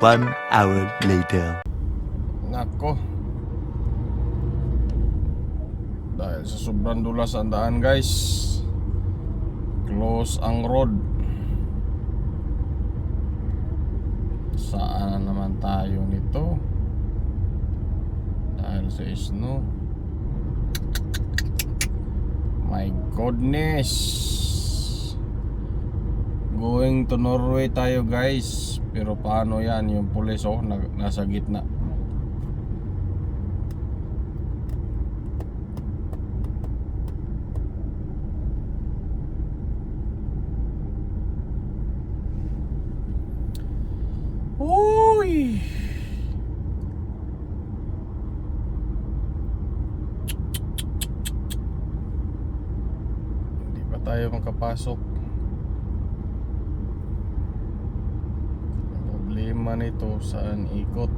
1 hour later. Nako. Dahil sa sobrang dulas ang daan, guys, close ang road. Saan naman tayo nito? Dahil sa snow. My goodness. Going to Norway tayo, guys. Pero paano yan? Yung pulis, oh, nasa gitna. Uy! Hindi pa tayo makapasok. Ang problema nito, saan ikot?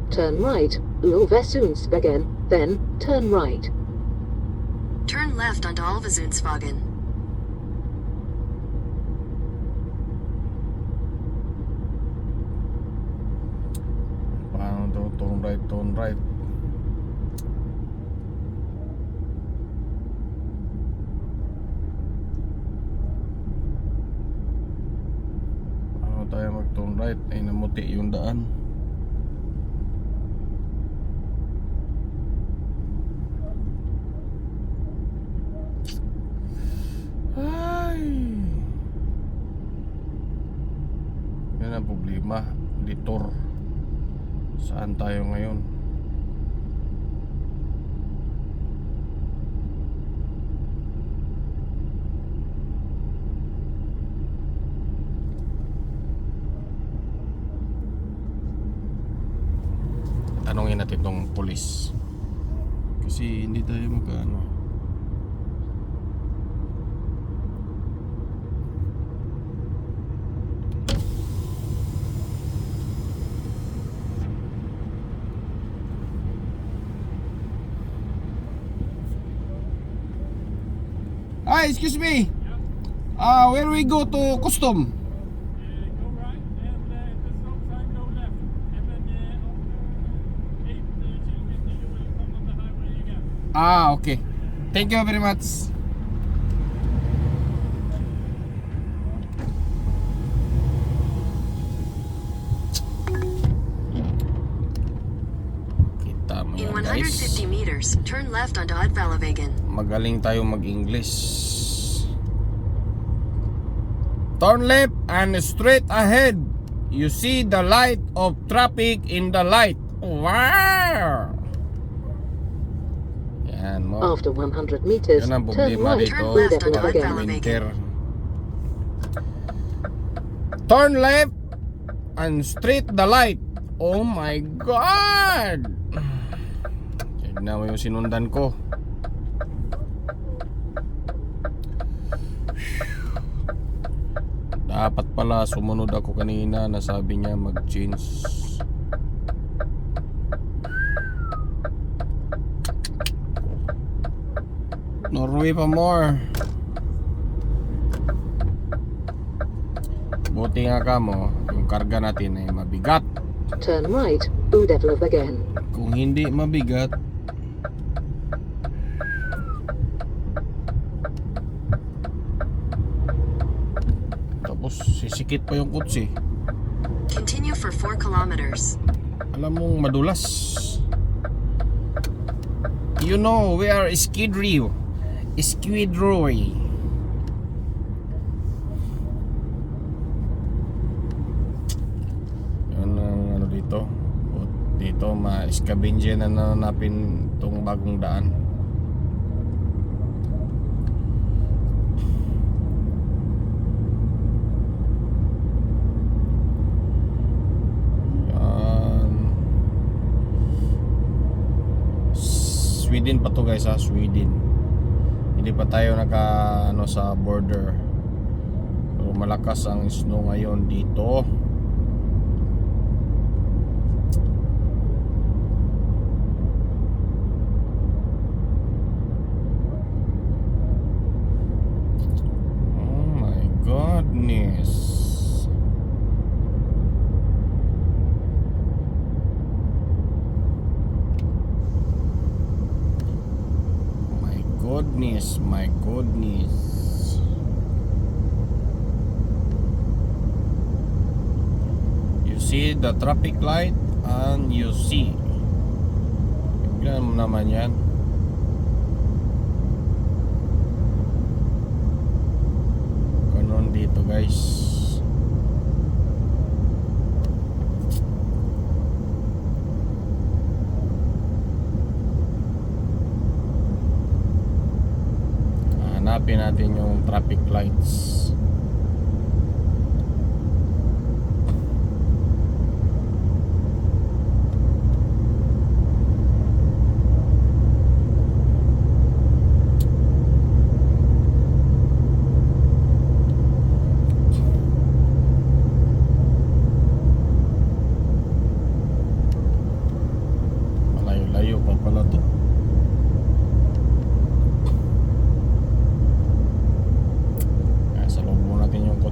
Turn right, Ulvesundsvägen, then turn right. Turn left onto Alvesundsvägen. Paano to? Turn right, turn right. Paano tayo mag-turn right? Ay, namuti yung daan. Ay! Yan ang problema. Detour. Saan tayo ngayon? Tanungin natin tong pulis. Kasi hindi tayo magkano. Hi, excuse me. Where we go to custom? Go right, and at the stop sign, go left. And then on 8 kilometer, you will come on the highway again. Okay. Thank you very much. Kita mo In yan, guys. 150 meters, turn left onto Udvallavägen. Magaling tayo mag-English. Turn left and straight ahead. You see the light of traffic in the light. Wow! Yan mo. After 100 meters, Yan ang turn problema right, dito. Turn left onto Pag Ulvesundsvägen. winter. Turn left and straight the light. Oh my God! Tignan mo yung sinundan ko. Dapat pala sumunod ako kanina na sabi niya mag-change. Norway pa more. Buti nga ka mo, yung karga natin ay mabigat. Turn right, Ulvesundsvägen. Kung hindi mabigat, tapos sisikit pa yung kutsi. Continue for 4 kilometers. Alam mong madulas. You know, we are Skid Row. Ito, ma-scavenger na nanapin itong bagong daan. Yan. Sweden pa to guys ha, Sweden. Hindi pa tayo sa border. Pero malakas ang snow ngayon dito. Goodness. My goodness. You see the traffic light and you see. Tignan mo naman yan. Dito guys, hanapin natin yung traffic lights.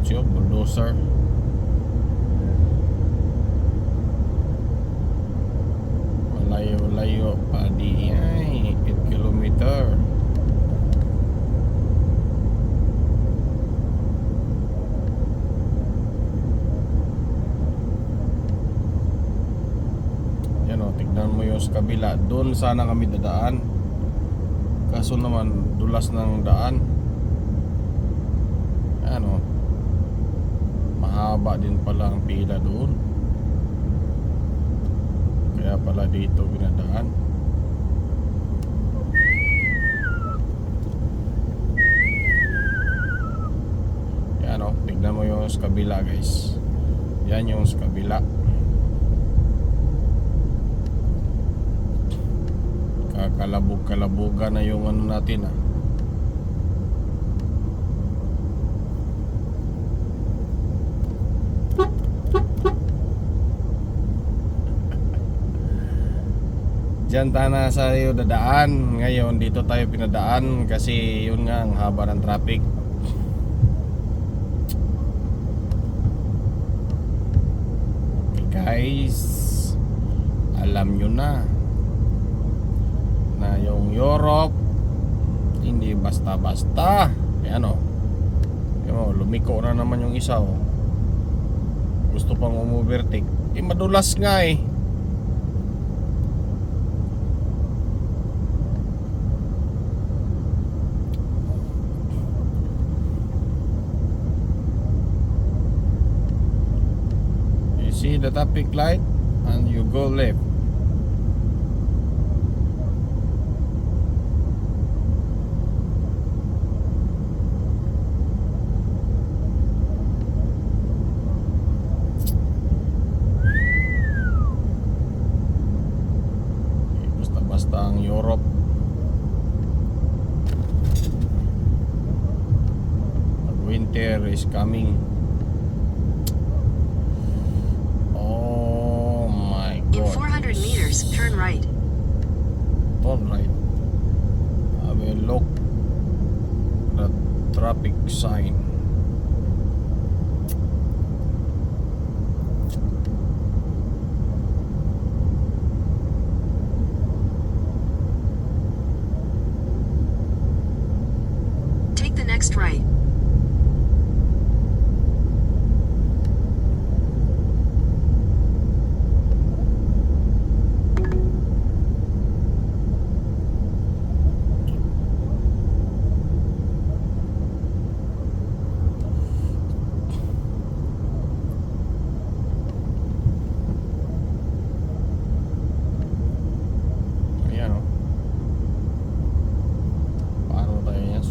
Bulldozer. Malayo-layo pa di ay 8 kilometer. Yan o, tignan mo yung sa kabila. Doon sana kami dadaan, kaso naman dulas ng daan. Ano, mahaba din pala ang pila doon, kaya pala dito binadaan. Yan o, tignan mo yung sa kabila guys. Yan yung sa kabila. Kakalabog-kalabugan na yung ano natin Diyan tayo sa iyo dadaan. Ngayon dito tayo pinadaan kasi yun nga ang haba ng traffic. Okay guys, alam nyo na yung Europe hindi basta-basta. Ayan o, lumiko na naman yung isa o. Gusto pang umuvertake. Madulas nga eh. See the traffic light and you go left. Basta-basta ang Europe. Winter is coming. In 400 meters, turn right. Turn right. I will look the traffic sign. Take the next right.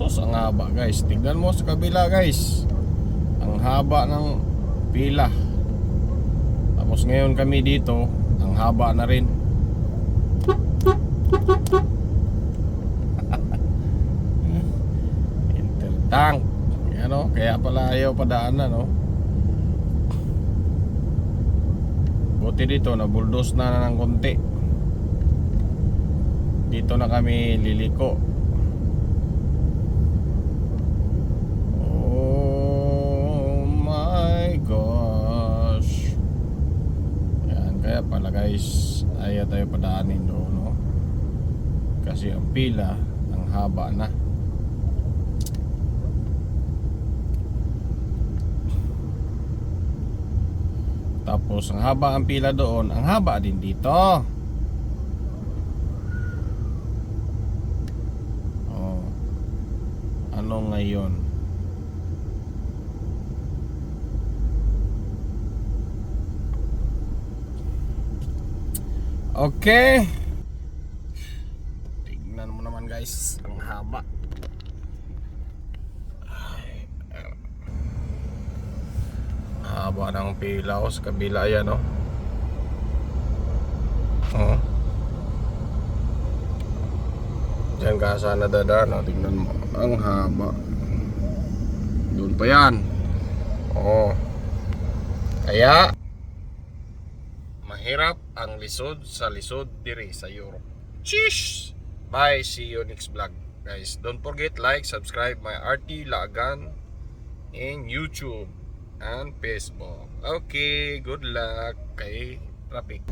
Sus, ang haba guys. Tignan mo sa kabila guys. Ang haba ng pila. Tapos ngayon kami dito, ang haba na rin. Intertank. Ano, kaya pala ayaw padaanan, no? Buti dito, nabuldos na ng konti. Dito na kami liliko. Oh my gosh. Yan, kaya pala guys, ayaw tayo padaanin doon, no? Kasi ang pila, ang haba na. Tapos ang haba ang pila doon, ang haba din dito. Oh. Ano ngayon? Okay. Tignan mo naman guys, ang haba. Haba ng pila o sa kabila yan, no? Oh. Diyan ka sana dadaan, no? Tingnan mo, ang haba. Doon pa yan. Oh. Kaya mahirap ang lisod sa lisod diri sa Europe. Cheers! Bye, see you next vlog. Guys, don't forget like, subscribe my RT Laagan in YouTube and Facebook. Okay, good luck kay traffic.